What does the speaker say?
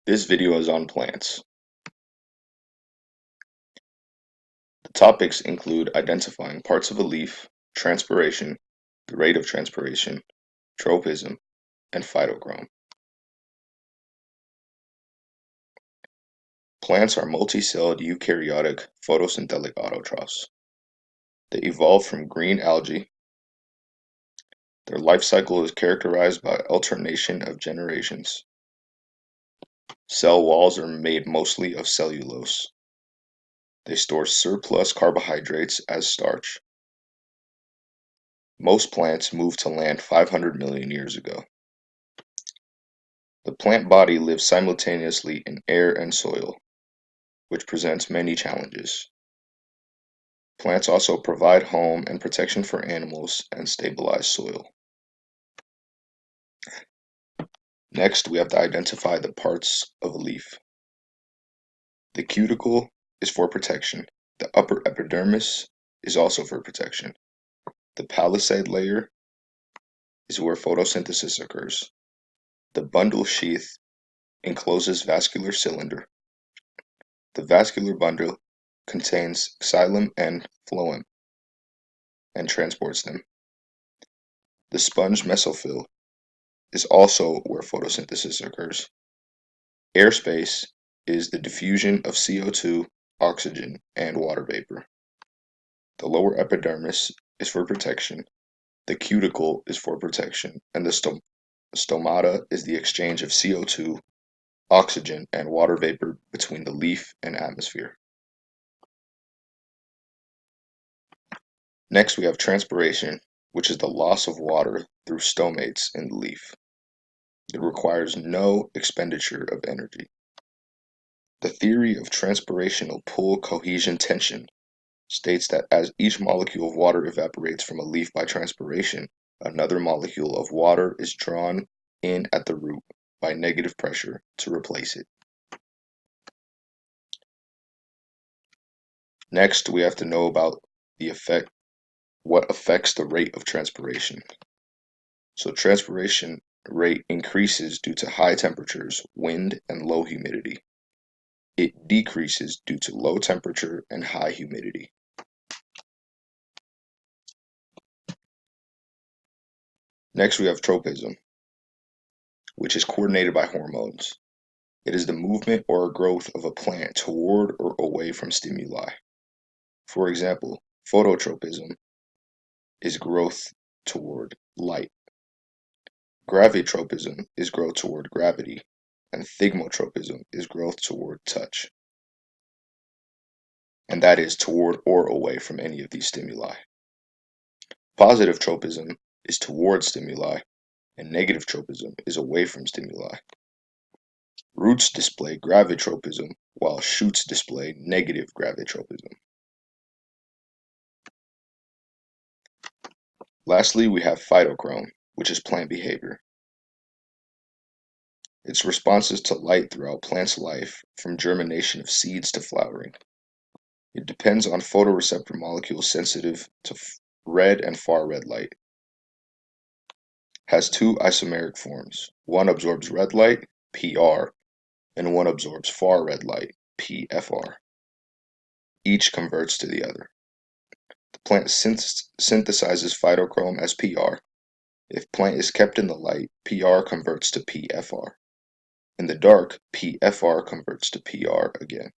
This video is on plants. The topics include identifying parts of a leaf, transpiration, the rate of transpiration, tropism, and phytochrome. Plants are multicelled eukaryotic photosynthetic autotrophs. They evolve from green algae. Their life cycle is characterized by alternation of generations. Cell walls are made mostly of cellulose. They store surplus carbohydrates as starch. Most plants moved to land 500 million years ago. The plant body lives simultaneously in air and soil, which presents many challenges. Plants also provide home and protection for animals and stabilize soil. Next, we have to identify the parts of a leaf. The cuticle is for protection. The upper epidermis is also for protection. The palisade layer is where photosynthesis occurs. The bundle sheath encloses vascular cylinder. The vascular bundle contains xylem and phloem and transports them. The sponge mesophyll is also where photosynthesis occurs. Airspace is the diffusion of CO2, oxygen, and water vapor. The lower epidermis is for protection. The cuticle is for protection, and the stomata is the exchange of CO2, oxygen, and water vapor between the leaf and atmosphere. Next, we have transpiration, which is the loss of water through stomates in the leaf. It requires no expenditure of energy. The theory of transpirational pull cohesion tension states that as each molecule of water evaporates from a leaf by transpiration, another molecule of water is drawn in at the root by negative pressure to replace it. Next, we have to know about what affects the rate of transpiration. So transpiration rate increases due to high temperatures, wind, and low humidity. It decreases due to low temperature and high humidity. Next, we have tropism, which is coordinated by hormones. It is the movement or growth of a plant toward or away from stimuli. For example, phototropism is growth toward light. Gravitropism is growth toward gravity, and thigmotropism is growth toward touch. And that is toward or away from any of these stimuli. Positive tropism is toward stimuli, and negative tropism is away from stimuli. Roots display gravitropism, while shoots display negative gravitropism. Lastly, we have phytochrome, which is plant behavior. Its responses to light throughout plants' life, from germination of seeds to flowering. It depends on photoreceptor molecules sensitive to red and far red light. Has two isomeric forms. One absorbs red light, PR, and one absorbs far red light, PFR. Each converts to the other. The plant synthesizes phytochrome as PR. If plant is kept in the light, PR converts to PFR. In the dark, PFR converts to PR again.